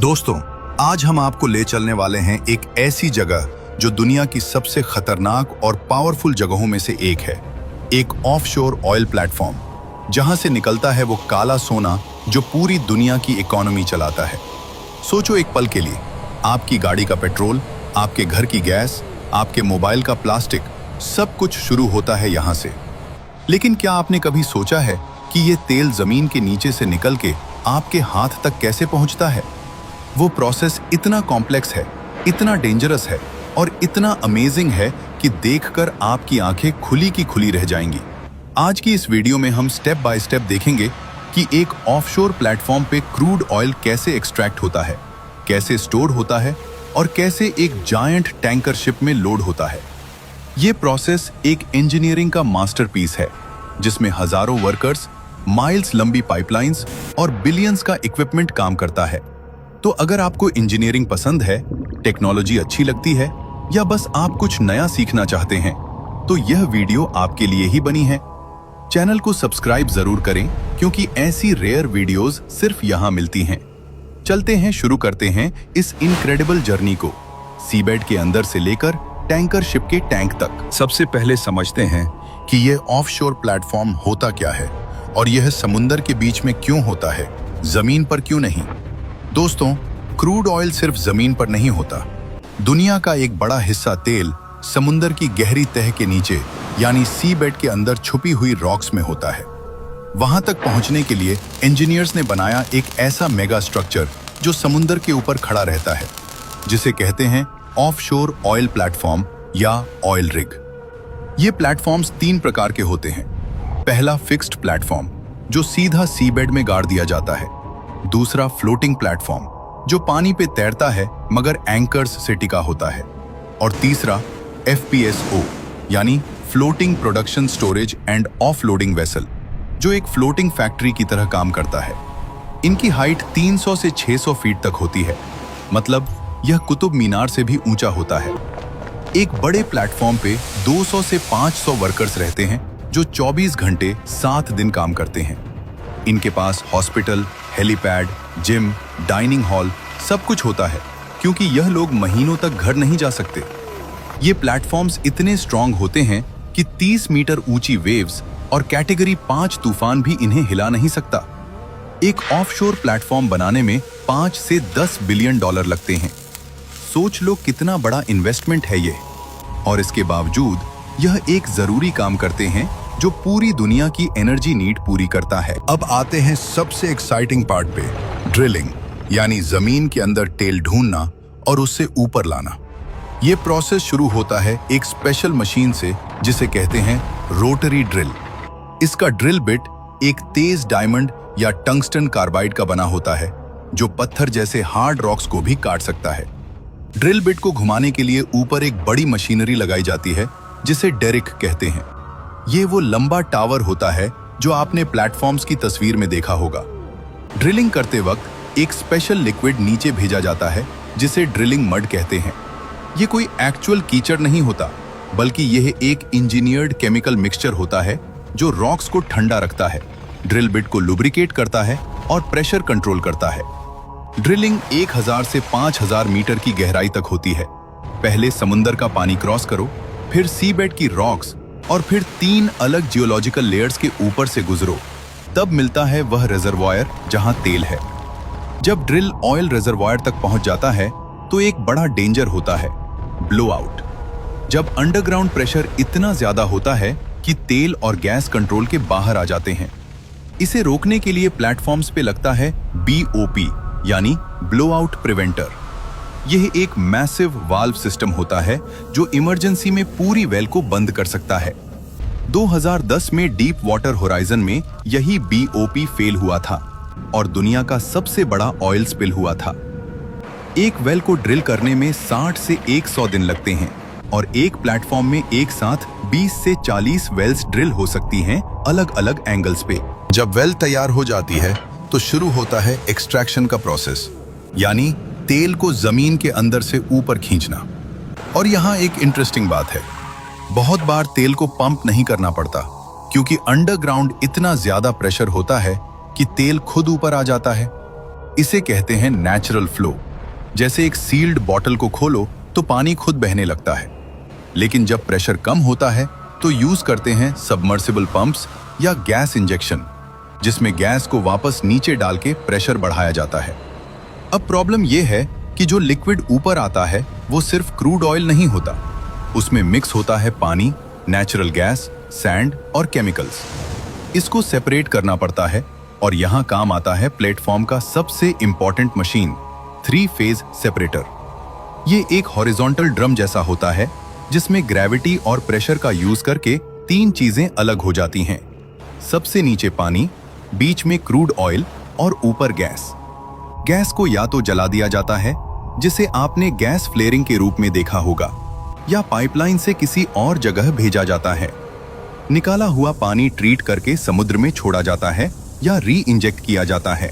दोस्तों, आज हम आपको ले चलने वाले हैं एक ऐसी जगह जो दुनिया की सबसे खतरनाक और पावरफुल जगहों में से एक है। एक ऑफशोर ऑयल प्लेटफॉर्म, जहां से निकलता है वो काला सोना जो पूरी दुनिया की इकोनॉमी चलाता है। सोचो एक पल के लिए, आपकी गाड़ी का पेट्रोल, आपके घर की गैस, आपके मोबाइल का प्लास्टिक, सब कुछ शुरू होता है यहां से। लेकिन क्या आपने कभी सोचा है कि ये तेल जमीन के नीचे से निकल के आपके हाथ तक कैसे पहुंचता है? वो प्रोसेस इतना कॉम्प्लेक्स है, इतना डेंजरस है और इतना अमेजिंग है कि देखकर आपकी आंखें खुली की खुली रह जाएंगी। आज की इस वीडियो में हम स्टेप बाय स्टेप देखेंगे कि एक ऑफशोर प्लेटफॉर्म पे क्रूड ऑयल कैसे एक्सट्रैक्ट होता है, कैसे स्टोर होता है और कैसे एक जायंट टैंकर शिप में लोड होता है। ये प्रोसेस एक इंजीनियरिंग का मास्टरपीस है, जिसमें हजारों वर्कर्स, माइल्स लंबी पाइपलाइंस और बिलियंस का इक्विपमेंट काम करता है। तो अगर आपको इंजीनियरिंग पसंद है, टेक्नोलॉजी अच्छी लगती है या बस आप कुछ नया सीखना चाहते हैं, तो यह वीडियो आपके लिए ही बनी है। चैनल को सब्सक्राइब जरूर करें, क्योंकि ऐसी रेयर वीडियोस सिर्फ यहां मिलती हैं। चलते हैं, शुरू करते हैं इस इनक्रेडिबल जर्नी को, सीबेड के अंदर से लेकर टैंकर शिप के टैंक तक। सबसे पहले समझते हैं कि यह ऑफशोर प्लेटफॉर्म होता क्या है और यह समुंदर के बीच में क्यों होता है, जमीन पर क्यों नहीं। दोस्तों, क्रूड ऑयल सिर्फ जमीन पर नहीं होता। दुनिया का एक बड़ा हिस्सा तेल समुंदर की गहरी तह के नीचे यानी सी बेड के अंदर छुपी हुई रॉक्स में होता है। वहां तक पहुंचने के लिए इंजीनियर्स ने बनाया एक ऐसा मेगा स्ट्रक्चर जो समुंदर के ऊपर खड़ा रहता है, जिसे कहते हैं ऑफशोर ऑयल प्लेटफॉर्म या ऑयल रिग। ये प्लेटफॉर्म्स 3 प्रकार के होते हैं। पहला फिक्स्ड प्लेटफॉर्म, जो सीधा सी बेड में गाड़ दिया जाता है। दूसरा फ्लोटिंग प्लेटफॉर्म, जो पानी पे तैरता है मगर एंकर्स से टिका होता है। और तीसरा FPSO यानी floating production storage and offloading vessel, जो एक फ्लोटिंग फैक्ट्री की तरह काम करता है। इनकी हाइट 300 से 600 फीट तक होती है, मतलब यह कुतुब मीनार से भी ऊंचा होता है। एक बड़े प्लेटफॉर्म पे 200 से 500 वर्कर्स रहते हैं, जो 24 घंटे 7 दिन काम करते हैं। इनके पास hospital, helipad, gym, dining hall सब कुछ होता है, क्योंकि यह लोग महीनों तक घर नहीं जा सकते। ये प्लेटफॉर्म्स इतने स्ट्रांग होते हैं कि 30 मीटर ऊंची वेव्स और कैटेगरी 5 तूफान भी इन्हें हिला नहीं सकता। एक ऑफशोर प्लेटफॉर्म बनाने में 5 से 10 बिलियन डॉलर लगते हैं। सोच लो कितना बड़ा इन्वेस्टमेंट है ये। और इसके बावजूद यह एक जरूरी काम करते हैं जो पूरी दुनिया की एनर्जी नीड पूरी करता है। अब आते हैं सबसे एक्साइटिंग पार्ट पे, ड्रिलिंग, यानी जमीन के अंदर तेल ढूंढना और उससे ऊपर लाना। ये प्रोसेस शुरू होता है एक स्पेशल मशीन से, जिसे कहते हैं रोटरी ड्रिल। इसका ड्रिल बिट एक तेज डायमंड या टंगस्टन कार्बाइड का बना होता है, जो पत्थर जैसे हार्ड रॉक्स को भी काट सकता है। ड्रिल बिट को घुमाने के लिए ऊपर एक बड़ी मशीनरी लगाई जाती है, जिसे डेरिक कहते हैं। ये वो लंबा टावर होता है जो आपने प्लेटफॉर्म्स की तस्वीर में देखा होगा। ड्रिलिंग करते वक्त एक स्पेशल लिक्विड नीचे भेजा जाता है, जिसे ड्रिलिंग मड कहते हैं। ये कोई एक्चुअल कीचड़ नहीं होता, बल्कि यह एक इंजीनियर्ड केमिकल मिक्सचर होता है जो रॉक्स को ठंडा रखता है, ड्रिल बिट को लुब्रिकेट करता है और प्रेशर कंट्रोल करता है। ड्रिलिंग 1000 से 5000 मीटर की गहराई तक होती है। पहले समुंदर का पानी क्रॉस करो, फिर सी बेड की रॉक्स और फिर 3 अलग जियोलॉजिकल लेयर्स के ऊपर से गुजरो, तब मिलता है वह रिजर्वायर जहां तेल है। जब ड्रिल ऑयल रिजर्वायर तक पहुंच जाता है, तो एक बड़ा डेंजर होता है, ब्लोआउट। जब अंडरग्राउंड प्रेशर इतना ज्यादा होता है कि तेल और गैस कंट्रोल के बाहर आ जाते हैं। इसे रोकने के लिए प्लेटफॉर्म्स पे लगता है BOP यानी ब्लोआउट प्रिवेंटर। यह एक मैसिव वाल्व सिस्टम होता है जो इमरजेंसी में पूरी वेल को बंद कर सकता है। 2010 में डीप वाटर होराइजन में यही BOP फेल हुआ था और दुनिया का सबसे बड़ा ऑयल स्पिल हुआ था। एक वेल को ड्रिल करने में 60 से 100 दिन लगते हैं और एक प्लेटफॉर्म में एक साथ 20 से 40 वेल्स ड्रिल हो सकती हैं, अलग अलग एंगल्स पे। जब वेल तैयार हो जाती है, तो शुरू होता है एक्सट्रैक्शन का प्रोसेस, यानी तेल को जमीन के अंदर से ऊपर खींचना। और यहाँ एक इंटरेस्टिंग बात है, बहुत बार तेल को पंप नहीं करना पड़ता, क्योंकि अंडरग्राउंड इतना ज्यादा प्रेशर होता है कि तेल खुद ऊपर आ जाता है। इसे कहते हैं नेचुरल फ्लो। जैसे एक सील्ड बॉटल को खोलो तो पानी खुद बहने लगता है। लेकिन जब प्रेशर कम होता है तो यूज करते हैं सबमर्सिबल पंप्स या गैस इंजेक्शन, जिसमें गैस को वापस नीचे डाल के प्रेशर बढ़ाया जाता है। अब प्रॉब्लम यह है कि जो लिक्विड ऊपर आता है वो सिर्फ क्रूड ऑयल नहीं होता, उसमें मिक्स होता है पानी, नेचुरल गैस, सैंड और केमिकल्स। इसको सेपरेट करना पड़ता है और यहां काम आता है प्लेटफॉर्म का सबसे इंपॉर्टेंट मशीन, 3 फेज सेपरेटर। ये एक हॉरिजॉन्टल ड्रम जैसा होता है जिसमें ग्रेविटी और प्रेशर का यूज करके 3 चीजें अलग हो जाती हैं। सबसे नीचे पानी, बीच में क्रूड ऑयल और ऊपर गैस। गैस को या तो जला दिया जाता है, जिसे आपने गैस फ्लेयरिंग के रूप में देखा होगा, या पाइपलाइन से किसी और जगह भेजा जाता है। निकाला हुआ पानी ट्रीट करके समुद्र में छोड़ा जाता है या री इंजेक्ट किया जाता है।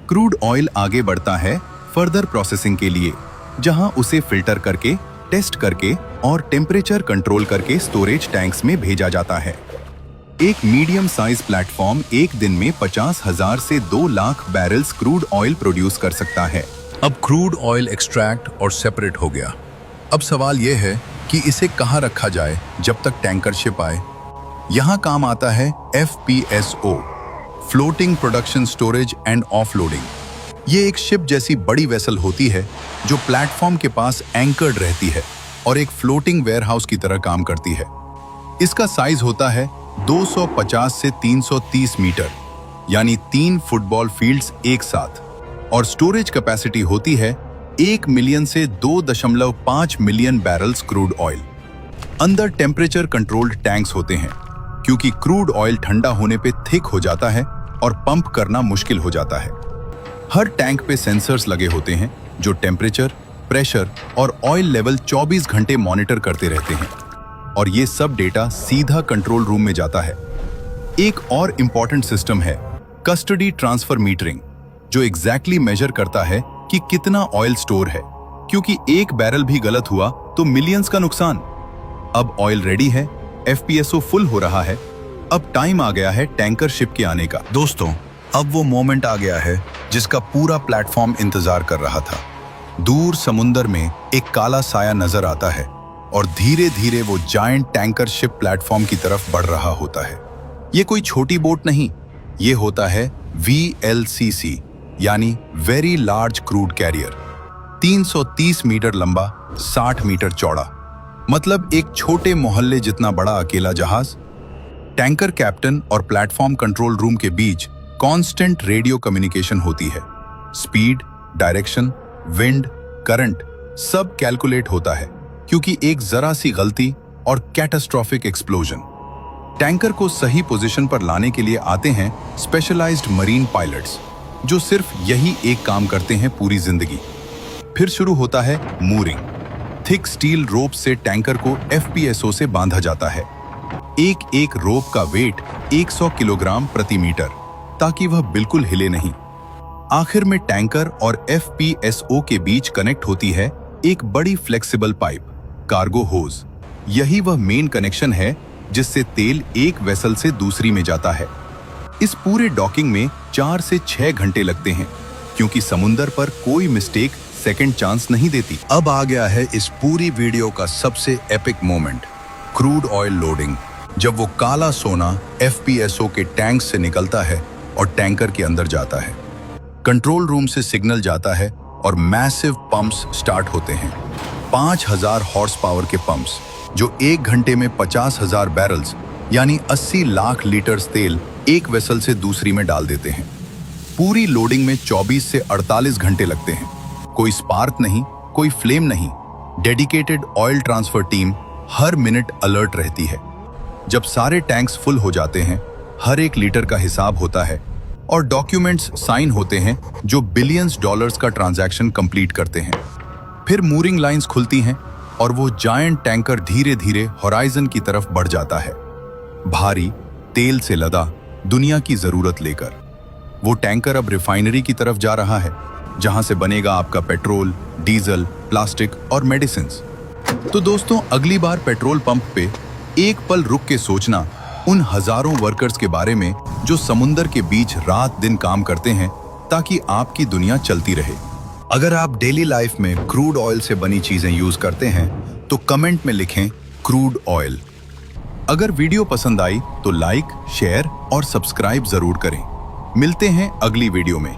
क्रूड ऑयल आगे बढ़ता है फर्दर प्रोसेसिंग के लिए, जहां उसे फिल्टर करके, टेस्ट करके और टेम्परेचर कंट्रोल करके स्टोरेज टैंक्स में भेजा जाता है। एक मीडियम साइज प्लेटफॉर्म एक दिन में 50,000 से 2 lakh barrels crude oil produce कर सकता है। अब क्रूड ऑयल एक्सट्रैक्ट और सेपरेट हो गया। अब सवाल यह है कि इसे कहाँ रखा जाए जब तक टैंकर शिप आए। यहाँ काम आता है FPSO, floating production storage and offloading. ये एक शिप जैसी बड़ी वेसल होती है जो प्लेटफॉर्म के पास एंकर्ड रहती है और एक फ्लोटिंग वेयरहाउस की तरह काम करती है। इसका साइज होता है 250 से 330 मीटर, यानी 3 फुटबॉल फील्ड्स एक साथ, और स्टोरेज कैपेसिटी होती है 1 मिलियन से 2.5 मिलियन बैरल्स क्रूड ऑयल। अंदर टेम्परेचर कंट्रोल्ड टैंक्स होते हैं, क्योंकि क्रूड ऑयल ठंडा होने पे थिक हो जाता है और पंप करना मुश्किल हो जाता है। हर टैंक पे सेंसर्स लगे होते हैं जो टेम्परेचर, प्रेशर और ऑयल लेवल 24 घंटे मॉनिटर करते रहते हैं, और ये सब डेटा सीधा कंट्रोल रूम में जाता है। एक और इंपॉर्टेंट सिस्टम है कस्टडी ट्रांसफर मीटरिंग, जो एग्जैक्टली मेजर करता है कि कितना ऑयल स्टोर है, क्योंकि एक बैरल भी गलत हुआ तो मिलियंस का नुकसान। अब ऑयल रेडी है, FPSO फुल हो रहा है, अब टाइम आ गया है टैंकर शिप के आने का। दोस्तों, अब वो मोमेंट आ गया है जिसका पूरा प्लेटफॉर्म इंतजार कर रहा था। दूर समुंदर में एक काला साया नजर आता है और धीरे धीरे वो जायंट टैंकर शिप प्लेटफॉर्म की तरफ बढ़ रहा होता है। ये कोई छोटी बोट नहीं, ये होता है VLCC, यानी very large crude carrier. 330 metre लंबा, 60 मीटर चौड़ा, मतलब एक छोटे मोहल्ले जितना बड़ा अकेला जहाज। टैंकर कैप्टन और प्लेटफॉर्म कंट्रोल रूम के बीच कांस्टेंट रेडियो कम्युनिकेशन होती है। स्पीड, डायरेक्शन, विंड, करंट सब कैलकुलेट होता है, क्योंकि एक जरा सी गलती और कैटास्ट्रोफिक एक्सप्लोजन। टैंकर को सही पोजीशन पर लाने के लिए आते हैं स्पेशलाइज्ड मरीन पायलट्स, जो सिर्फ यही एक काम करते हैं पूरी जिंदगी। फिर शुरू होता है मूरिंग। थिक स्टील रोप से टैंकर को FPSO से बांधा जाता है। एक एक रोप का वेट 100 किलोग्राम प्रति मीटर, ताकि वह बिल्कुल हिले नहीं। आखिर में टैंकर और FPSO के बीच कनेक्ट होती है एक बड़ी फ्लेक्सिबल पाइप, कार्गो होज। यही वह मेन कनेक्शन है जिससे तेल एक वेसल से दूसरी में जाता है। इस पूरे डॉकिंग में 4 से 6 घंटे लगते हैं, क्योंकि समुंदर पर कोई मिस्टेक सेकंड चांस नहीं देती। अब आ गया है इस पूरी वीडियो का सबसे epic moment, crude oil loading. जब वो काला सोना FPSO के टैंक से निकलता है और टैंकर के अंदर जाता है। कंट्रोल रूम से सिग्नल जाता है और मैसिव पंप्स स्टार्ट होते हैं। 5000 हॉर्स पावर के पंप्स, जो 1 घंटे में 50,000 बैरल्स यानी 80 लाख लीटर तेल एक वेसल से दूसरी में डाल देते हैं। पूरी लोडिंग में 24 से 48 घंटे लगते हैं। कोई स्पार्क नहीं, कोई फ्लेम नहीं। डेडिकेटेड ऑयल ट्रांसफर टीम हर मिनट अलर्ट रहती है। जब सारे टैंक्स फुल हो जाते हैं, हर एक लीटर का हिसाब होता है और डॉक्यूमेंट्स साइन होते हैं जो बिलियंस डॉलर्स का ट्रांजैक्शन कंप्लीट करते हैं। फिर मूरिंग लाइंस खुलती हैं और वो जायंट टैंकर धीरे धीरे होराइजन की तरफ बढ़ जाता है, भारी, तेल से लदा, दुनिया की जरूरत लेकर। वो टैंकर अब रिफाइनरी की तरफ जा रहा है, जहां से बनेगा आपका पेट्रोल, डीजल, प्लास्टिक और मेडिसिन्स। तो दोस्तों, अगली बार पेट्रोल पंप पे एक पल रुक के सोचना उन हजारों वर्कर्स के बारे में जो समुंदर के बीच रात दिन काम करते हैं ताकि आपकी दुनिया चलती रहे। अगर आप डेली लाइफ में क्रूड ऑयल से बनी चीजें यूज करते हैं तो कमेंट में लिखें क्रूड ऑयल। अगर वीडियो पसंद आई तो लाइक, शेयर और सब्सक्राइब जरूर करें। मिलते हैं अगली वीडियो में।